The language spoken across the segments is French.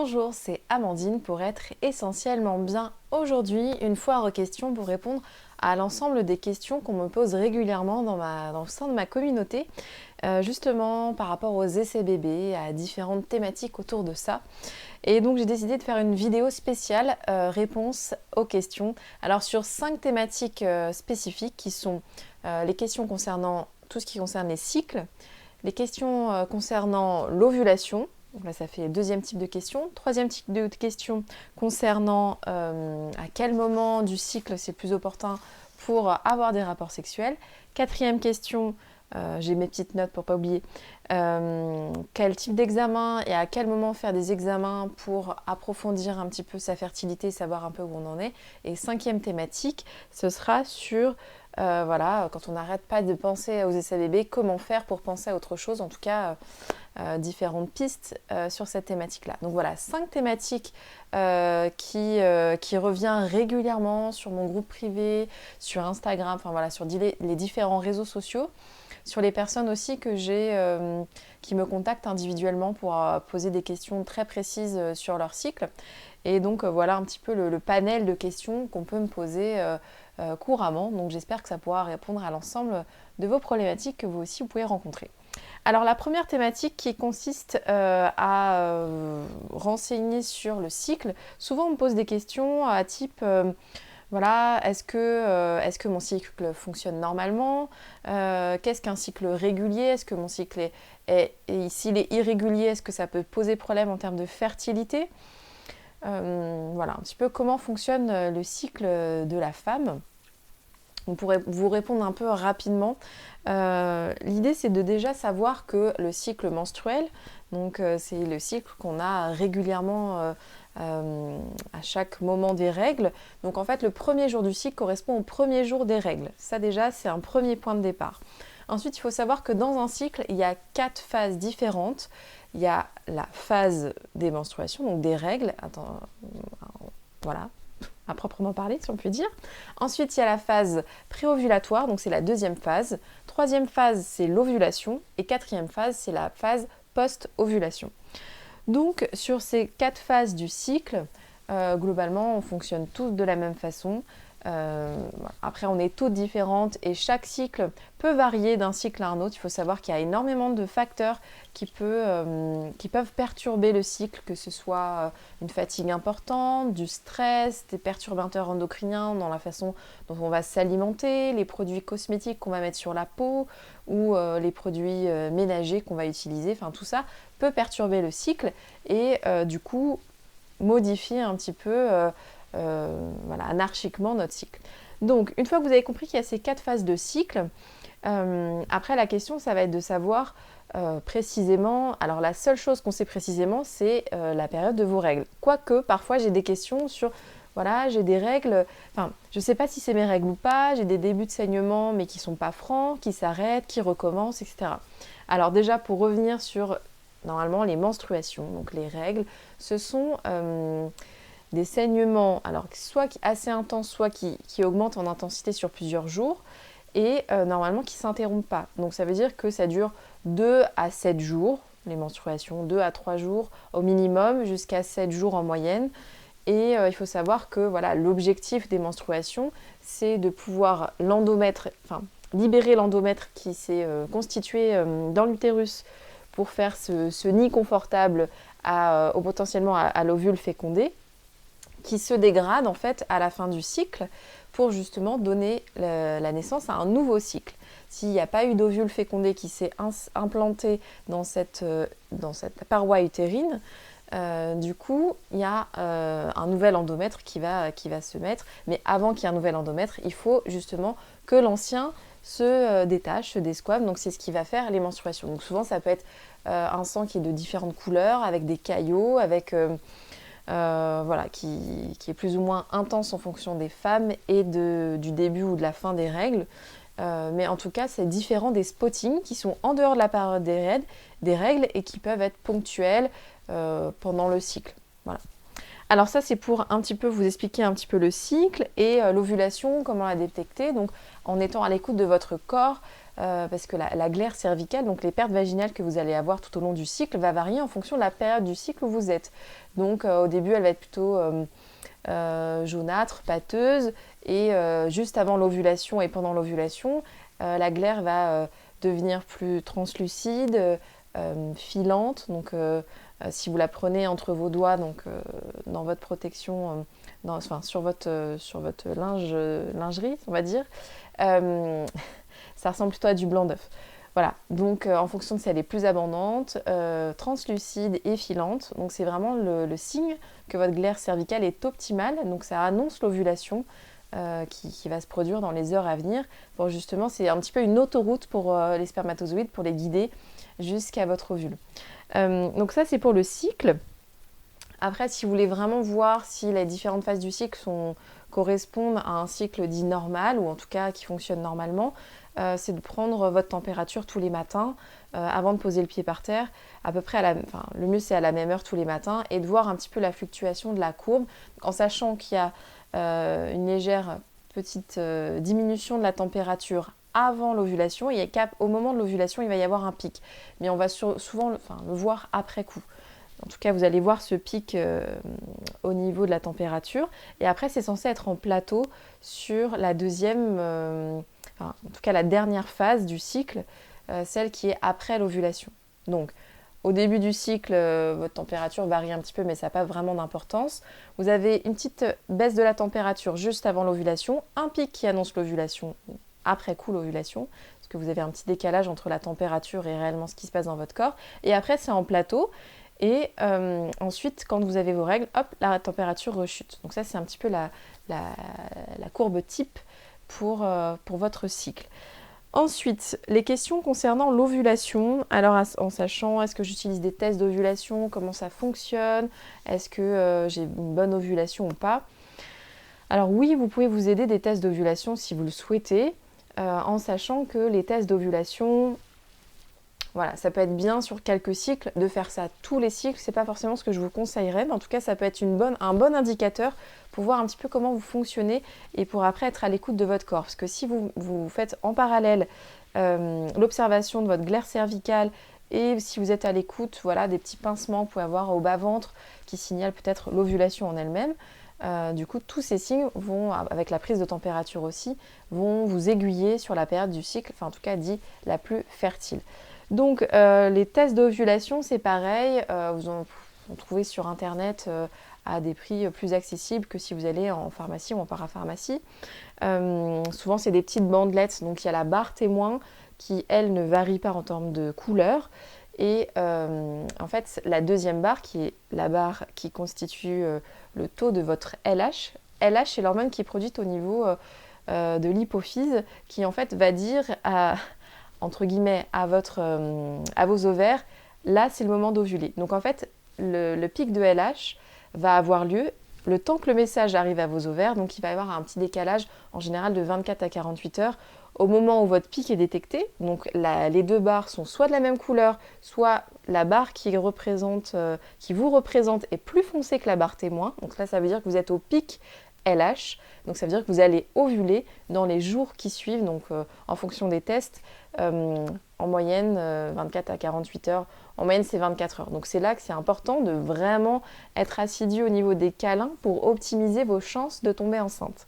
Bonjour, c'est Amandine pour être essentiellement bien aujourd'hui. Une foire aux questions pour répondre à l'ensemble des questions qu'on me pose régulièrement dans le sein de ma communauté, justement par rapport aux essais bébés, à différentes thématiques autour de ça. Et donc j'ai décidé de faire une vidéo spéciale réponse aux questions. Alors sur 5 thématiques spécifiques qui sont les questions concernant tout ce qui concerne les cycles, les questions concernant l'ovulation. Donc là, ça fait le deuxième type de question. Troisième type de question concernant à quel moment du cycle c'est le plus opportun pour avoir des rapports sexuels. Quatrième question, j'ai mes petites notes pour ne pas oublier. Quel type d'examen et à quel moment faire des examens pour approfondir un petit peu sa fertilité, savoir un peu où on en est. Et cinquième thématique, ce sera sur quand on n'arrête pas de penser aux essais bébés, comment faire pour penser à autre chose, en tout cas différentes pistes sur cette thématique-là. Donc voilà, 5 thématiques qui revient régulièrement sur mon groupe privé, sur Instagram, enfin voilà, sur les différents réseaux sociaux, sur les personnes aussi que j'ai qui me contactent individuellement pour poser des questions très précises sur leur cycle. Et donc voilà un petit peu le panel de questions qu'on peut me poser couramment. Donc j'espère que ça pourra répondre à l'ensemble de vos problématiques que vous aussi vous pouvez rencontrer. Alors la première thématique qui consiste à renseigner sur le cycle, souvent on me pose des questions à type voilà, est-ce que mon cycle fonctionne normalement? Qu'est-ce qu'un cycle régulier? Est-ce que mon cycle et s'il est irrégulier, est-ce que ça peut poser problème en termes de fertilité? Voilà, un petit peu comment fonctionne le cycle de la femme. On pourrait vous répondre un peu rapidement. L'idée, c'est de déjà savoir que le cycle menstruel, donc c'est le cycle qu'on a régulièrement à chaque moment des règles. Donc en fait, le premier jour du cycle correspond au premier jour des règles. Ça déjà, c'est un premier point de départ. Ensuite, il faut savoir que dans un cycle, il y a 4 phases différentes. Il y a la phase des menstruations, donc des règles. Voilà, à proprement parler, si on peut dire. Ensuite, il y a la phase préovulatoire, donc c'est la deuxième phase. Troisième phase, c'est l'ovulation. Et quatrième phase, c'est la phase post-ovulation. Donc, sur ces 4 phases du cycle, globalement, on fonctionne tous de la même façon. Après, on est toutes différentes et chaque cycle peut varier d'un cycle à un autre. Il faut savoir qu'il y a énormément de facteurs qui peuvent perturber le cycle, que ce soit une fatigue importante, du stress, des perturbateurs endocriniens dans la façon dont on va s'alimenter, les produits cosmétiques qu'on va mettre sur la peau ou les produits ménagers qu'on va utiliser. Enfin, tout ça peut perturber le cycle et du coup modifier un petit peu anarchiquement notre cycle. Donc, une fois que vous avez compris qu'il y a ces 4 phases de cycle, après la question, ça va être de savoir précisément, alors la seule chose qu'on sait précisément, c'est la période de vos règles. Quoique, parfois, j'ai des questions sur, voilà, j'ai des règles, enfin, je ne sais pas si c'est mes règles ou pas, j'ai des débuts de saignement, mais qui ne sont pas francs, qui s'arrêtent, qui recommencent, etc. Alors déjà, pour revenir sur, normalement, les menstruations, donc les règles, ce sont des saignements, alors soit assez intenses, soit qui augmentent en intensité sur plusieurs jours et normalement qui ne s'interrompent pas. Donc ça veut dire que ça dure 2 à 7 jours, les menstruations, 2 à 3 jours au minimum, jusqu'à 7 jours en moyenne. Et il faut savoir que voilà, l'objectif des menstruations, c'est de pouvoir libérer l'endomètre qui s'est constitué dans l'utérus pour faire ce nid confortable potentiellement à l'ovule fécondé, qui se dégrade en fait à la fin du cycle pour justement donner la naissance à un nouveau cycle. S'il n'y a pas eu d'ovule fécondé qui s'est implanté dans cette paroi utérine, du coup, il y a un nouvel endomètre qui va se mettre. Mais avant qu'il y ait un nouvel endomètre, il faut justement que l'ancien se détache, se desquame. Donc c'est ce qui va faire les menstruations. Donc souvent, ça peut être un sang qui est de différentes couleurs, avec des caillots, avec qui est plus ou moins intense en fonction des femmes et du début ou de la fin des règles. Mais en tout cas, c'est différent des spottings qui sont en dehors de la période des règles et qui peuvent être ponctuels pendant le cycle. Voilà. Alors ça, c'est pour un petit peu vous expliquer un petit peu le cycle et l'ovulation, comment la détecter. Donc en étant à l'écoute de votre corps, parce que la glaire cervicale, donc les pertes vaginales que vous allez avoir tout au long du cycle, va varier en fonction de la période du cycle où vous êtes. Donc au début, elle va être plutôt jaunâtre, pâteuse, et juste avant l'ovulation et pendant l'ovulation, la glaire va devenir plus translucide, filante. Donc si vous la prenez entre vos doigts, donc dans votre protection, sur votre lingerie, on va dire, ça ressemble plutôt à du blanc d'œuf. Voilà, donc en fonction de si elle est plus abondante, translucide et filante, donc c'est vraiment le signe que votre glaire cervicale est optimale, donc ça annonce l'ovulation qui va se produire dans les heures à venir. Bon, justement, c'est un petit peu une autoroute pour les spermatozoïdes, pour les guider jusqu'à votre ovule. Donc ça, c'est pour le cycle. Après, si vous voulez vraiment voir si les différentes phases du cycle correspondent à un cycle dit normal, ou en tout cas qui fonctionne normalement, c'est de prendre votre température tous les matins avant de poser le pied par terre, à peu près le mieux c'est à la même heure tous les matins, et de voir un petit peu la fluctuation de la courbe, en sachant qu'il y a une légère petite diminution de la température avant l'ovulation, et qu'au moment de l'ovulation, il va y avoir un pic. Mais on va souvent le voir après coup. En tout cas, vous allez voir ce pic au niveau de la température. Et après, c'est censé être en plateau sur la deuxième, en tout cas la dernière phase du cycle, celle qui est après l'ovulation. Donc, au début du cycle, votre température varie un petit peu, mais ça n'a pas vraiment d'importance. Vous avez une petite baisse de la température juste avant l'ovulation, un pic qui annonce l'ovulation, après coup l'ovulation, parce que vous avez un petit décalage entre la température et réellement ce qui se passe dans votre corps. Et après, c'est en plateau. Et ensuite, quand vous avez vos règles, hop, la température rechute. Donc ça, c'est un petit peu la courbe type pour votre cycle. Ensuite, les questions concernant l'ovulation. Alors, en sachant, est-ce que j'utilise des tests d'ovulation, comment ça fonctionne, est-ce que j'ai une bonne ovulation ou pas. Alors oui, vous pouvez vous aider des tests d'ovulation si vous le souhaitez, en sachant que les tests d'ovulation, voilà, ça peut être bien sur quelques cycles. De faire ça tous les cycles, c'est pas forcément ce que je vous conseillerais, mais en tout cas, ça peut être un bon indicateur pour voir un petit peu comment vous fonctionnez et pour après être à l'écoute de votre corps. Parce que si vous faites en parallèle l'observation de votre glaire cervicale et si vous êtes à l'écoute, voilà, des petits pincements que vous pouvez avoir au bas-ventre qui signalent peut-être l'ovulation en elle-même, du coup, tous ces signes vont, avec la prise de température aussi, vont vous aiguiller sur la période du cycle, enfin en tout cas dit la plus fertile. Donc les tests d'ovulation, c'est pareil, vous en trouvez sur internet à des prix plus accessibles que si vous allez en pharmacie ou en parapharmacie. Souvent c'est des petites bandelettes, donc il y a la barre témoin qui elle ne varie pas en termes de couleur. Et en fait la deuxième barre qui est la barre qui constitue le taux de votre LH. LH c'est l'hormone qui est produite au niveau de l'hypophyse qui en fait va dire entre guillemets, à vos ovaires, là, c'est le moment d'ovuler. Donc, en fait, le pic de LH va avoir lieu le temps que le message arrive à vos ovaires. Donc, il va y avoir un petit décalage, en général, de 24 à 48 heures au moment où votre pic est détecté. Donc, les deux barres sont soit de la même couleur, soit la barre qui vous représente est plus foncée que la barre témoin. Donc, là, ça veut dire que vous êtes au pic LH. Donc, ça veut dire que vous allez ovuler dans les jours qui suivent. Donc, en fonction des tests, en moyenne 24 à 48 heures, en moyenne c'est 24 heures. Donc c'est là que c'est important de vraiment être assidu au niveau des câlins pour optimiser vos chances de tomber enceinte.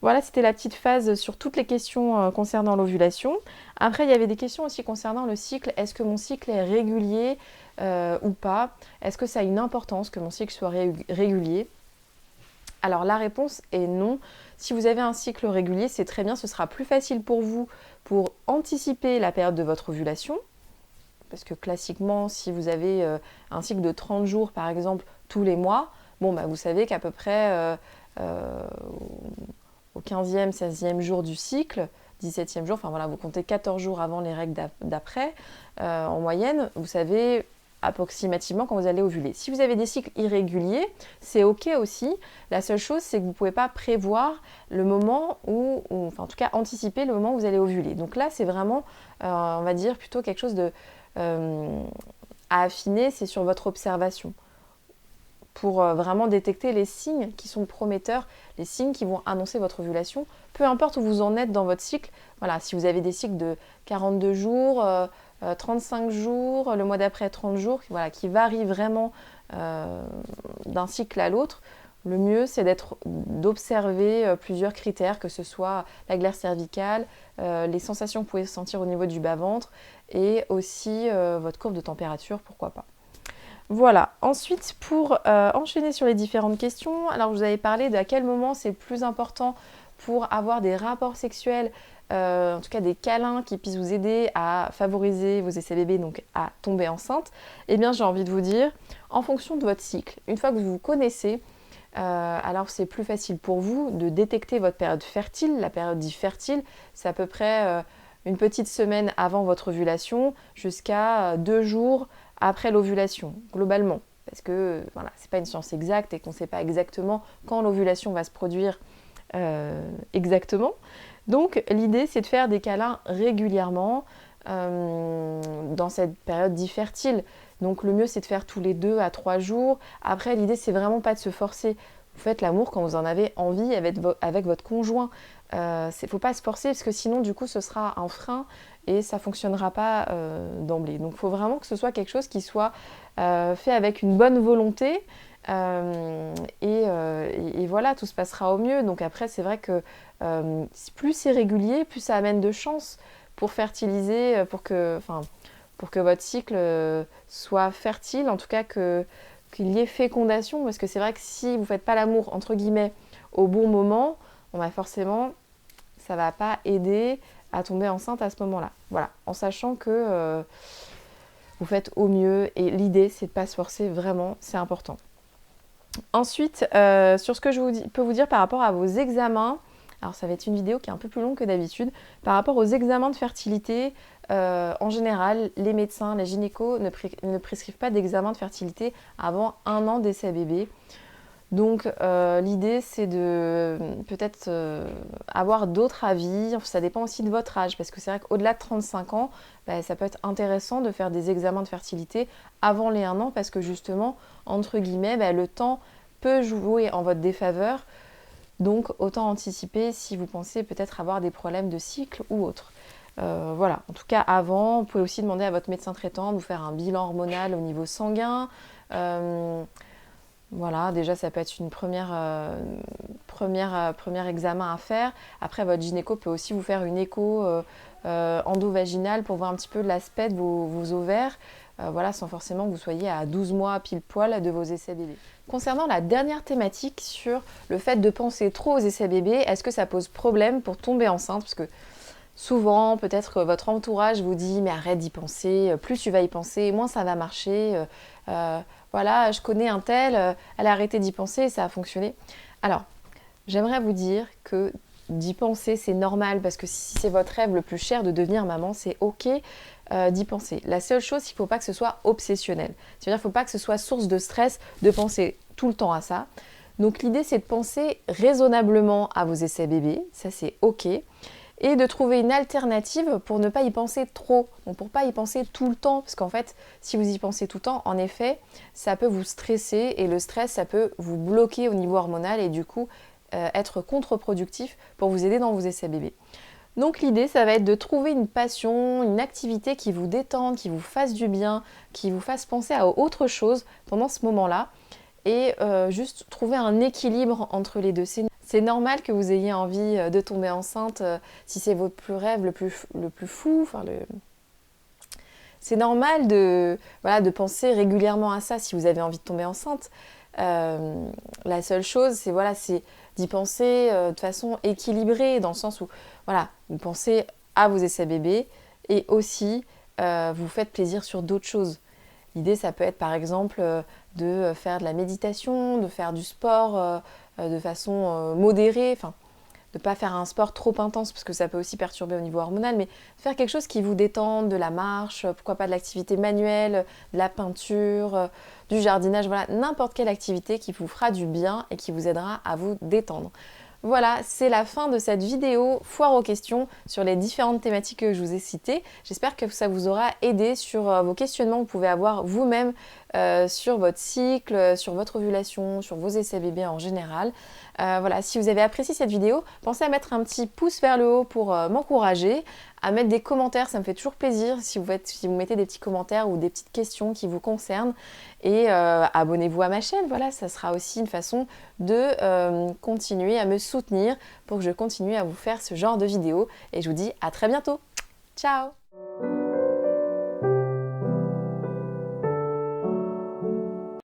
Voilà, c'était la petite phase sur toutes les questions concernant l'ovulation. Après, il y avait des questions aussi concernant le cycle. Est-ce que mon cycle est régulier ou pas? Est-ce que ça a une importance que mon cycle soit régulier? Alors la réponse est non. Si vous avez un cycle régulier, c'est très bien, ce sera plus facile pour vous pour anticiper la période de votre ovulation. Parce que classiquement, si vous avez un cycle de 30 jours par exemple tous les mois, vous savez qu'à peu près au 15e, 16e jour du cycle, 17e jour, vous comptez 14 jours avant les règles d'après, en moyenne, vous savez approximativement quand vous allez ovuler. Si vous avez des cycles irréguliers, c'est ok aussi. La seule chose, c'est que vous ne pouvez pas prévoir le moment en tout cas anticiper le moment où vous allez ovuler. Donc là, c'est vraiment, on va dire, plutôt quelque chose à affiner, c'est sur votre observation. pour vraiment détecter les signes qui sont prometteurs, les signes qui vont annoncer votre ovulation, peu importe où vous en êtes dans votre cycle. Voilà, si vous avez des cycles de 42 jours, 35 jours, le mois d'après 30 jours, voilà, qui varient vraiment d'un cycle à l'autre, le mieux c'est d'observer plusieurs critères, que ce soit la glaire cervicale, les sensations que vous pouvez sentir au niveau du bas-ventre et aussi votre courbe de température, pourquoi pas. Voilà, ensuite pour enchaîner sur les différentes questions, alors je vous avais parlé de à quel moment c'est le plus important pour avoir des rapports sexuels, en tout cas des câlins qui puissent vous aider à favoriser vos essais bébés, donc à tomber enceinte. Eh bien j'ai envie de vous dire, en fonction de votre cycle, une fois que vous vous connaissez, alors c'est plus facile pour vous de détecter votre période fertile. La période dite fertile, c'est à peu près une petite semaine avant votre ovulation jusqu'à 2 jours après l'ovulation, globalement. Parce que voilà, c'est pas une science exacte et qu'on ne sait pas exactement quand l'ovulation va se produire exactement. Donc l'idée c'est de faire des câlins régulièrement dans cette période dite fertile. Donc le mieux c'est de faire tous les 2 à 3 jours. Après l'idée c'est vraiment pas de se forcer. Vous faites l'amour quand vous en avez envie avec votre conjoint. Faut pas se forcer parce que sinon du coup ce sera un frein et ça fonctionnera pas d'emblée. Donc il faut vraiment que ce soit quelque chose qui soit fait avec une bonne volonté. Et voilà, tout se passera au mieux. Donc après c'est vrai que plus c'est régulier, plus ça amène de chance pour fertiliser, pour que votre cycle soit fertile, en tout cas qu'il y ait fécondation, parce que c'est vrai que si vous ne faites pas l'amour, entre guillemets, au bon moment, forcément, ça ne va pas aider à tomber enceinte à ce moment-là. Voilà, en sachant que vous faites au mieux, et l'idée, c'est de ne pas se forcer, vraiment, c'est important. Ensuite, sur ce que peux vous dire par rapport à vos examens, alors ça va être une vidéo qui est un peu plus longue que d'habitude, par rapport aux examens de fertilité, en général, les médecins, les gynécos ne prescrivent pas d'examen de fertilité avant 1 an d'essai bébé. Donc l'idée c'est de peut-être avoir d'autres avis, ça dépend aussi de votre âge, parce que c'est vrai qu'au-delà de 35 ans, ça peut être intéressant de faire des examens de fertilité avant les 1 an, parce que justement, entre guillemets, le temps peut jouer en votre défaveur, donc autant anticiper si vous pensez peut-être avoir des problèmes de cycle ou autre. Voilà, en tout cas avant, vous pouvez aussi demander à votre médecin traitant de vous faire un bilan hormonal au niveau sanguin. Voilà, déjà ça peut être une premier examen à faire. Après, votre gynéco peut aussi vous faire une écho endovaginale pour voir un petit peu l'aspect de vos ovaires, voilà, sans forcément que vous soyez à 12 mois pile poil de vos essais bébés. Concernant la dernière thématique sur le fait de penser trop aux essais bébés, est-ce que ça pose problème pour tomber enceinte? Parce que souvent, peut-être que votre entourage vous dit « mais arrête d'y penser, plus tu vas y penser, moins ça va marcher. Voilà, je connais un tel, elle a arrêté d'y penser et ça a fonctionné. » Alors, j'aimerais vous dire que d'y penser, c'est normal, parce que si c'est votre rêve le plus cher de devenir maman, c'est ok d'y penser. La seule chose, c'est qu'il ne faut pas que ce soit obsessionnel. C'est-à-dire qu'il ne faut pas que ce soit source de stress de penser tout le temps à ça. Donc l'idée, c'est de penser raisonnablement à vos essais bébés, ça c'est ok. Et de trouver une alternative pour ne pas y penser trop, donc pour ne pas y penser tout le temps, parce qu'en fait, si vous y pensez tout le temps, en effet, ça peut vous stresser, et le stress, ça peut vous bloquer au niveau hormonal, et du coup, être contre-productif pour vous aider dans vos essais bébés. Donc l'idée, ça va être de trouver une passion, une activité qui vous détende, qui vous fasse du bien, qui vous fasse penser à autre chose pendant ce moment-là, et juste trouver un équilibre entre les deux. C'est normal que vous ayez envie de tomber enceinte si c'est votre rêve le plus fou. C'est normal de penser régulièrement à ça si vous avez envie de tomber enceinte. La seule chose, c'est d'y penser de façon équilibrée, dans le sens où vous pensez à vos essais bébés et aussi vous faites plaisir sur d'autres choses. L'idée, ça peut être par exemple de faire de la méditation, de faire du sport de façon modérée, de ne pas faire un sport trop intense parce que ça peut aussi perturber au niveau hormonal, mais faire quelque chose qui vous détende, de la marche, pourquoi pas de l'activité manuelle, de la peinture, du jardinage, voilà, n'importe quelle activité qui vous fera du bien et qui vous aidera à vous détendre. Voilà, c'est la fin de cette vidéo foire aux questions sur les différentes thématiques que je vous ai citées. J'espère que ça vous aura aidé sur vos questionnements que vous pouvez avoir vous-même sur votre cycle, sur votre ovulation, sur vos essais bébés en général. Voilà, si vous avez apprécié cette vidéo, pensez à mettre un petit pouce vers le haut pour m'encourager, à mettre des commentaires, ça me fait toujours plaisir si vous mettez des petits commentaires ou des petites questions qui vous concernent. Et abonnez-vous à ma chaîne, voilà, ça sera aussi une façon de continuer à me soutenir pour que je continue à vous faire ce genre de vidéos. Et je vous dis à très bientôt. Ciao!